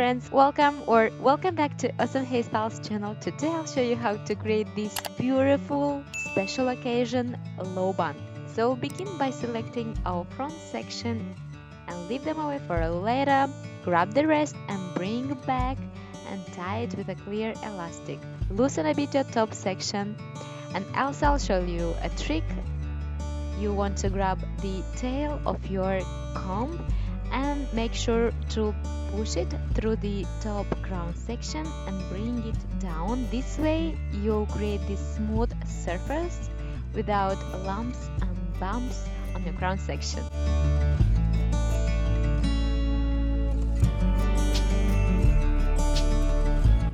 friends, welcome back to Awesome Hairstyles channel. Today I'll show you how to create this beautiful special occasion low bun. So begin by selecting our front section and leave them away for later. Grab the rest and bring back and tie it with a clear elastic. Loosen a bit your top section, and also I'll show you a trick. You want to grab the tail of your comb and make sure to push it through the top crown section and bring it down. This way you'll create this smooth surface without lumps and bumps on your crown section.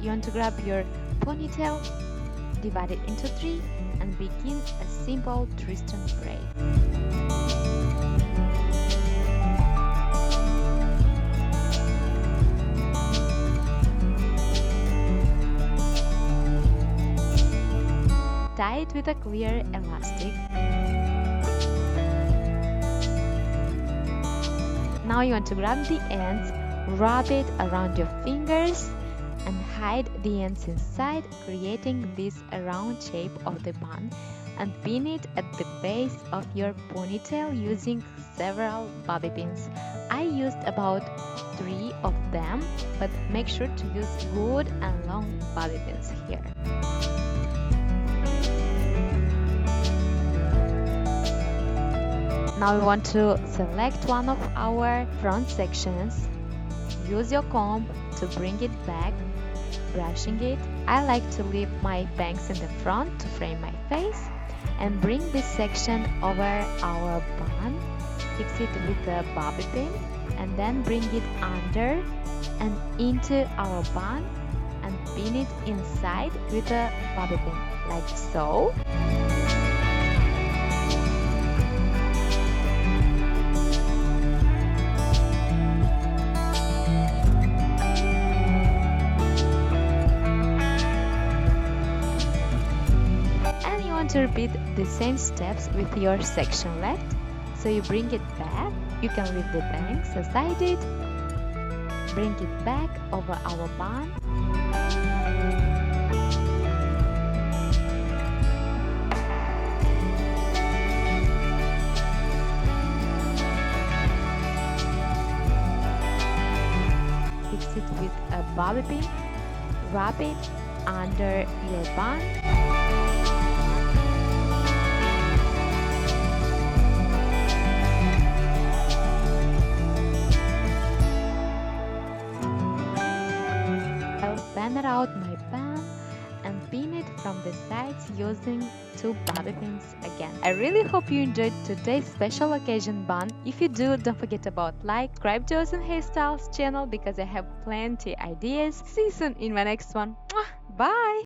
You want to grab your ponytail, divide it into 3 and begin a simple twist and braid. Tie it with a clear elastic. Now you want to grab the ends, wrap it around your fingers and hide the ends inside, creating this round shape of the bun, and pin it at the base of your ponytail using several bobby pins. I used about 3 of them, but make sure to use good and long bobby pins here. Now we want to select one of our front sections. Use your comb to bring it back, brushing it. I like to leave my bangs in the front to frame my face and bring this section over our bun. Fix it with a bobby pin and then bring it under and into our bun and pin it inside with a bobby pin, like so. To repeat the same steps with your section left. So you bring it back, you can leave the bangs as I did, bring it back over our bun, fix it with a bobby pin, wrap it under your bun. Fan out my bun and pin it from the sides using 2 bobby pins again. I really hope you enjoyed today's special occasion bun. If you do, don't forget about subscribe to Awesome Hairstyles channel because I have plenty ideas. See you soon in my next one. Bye!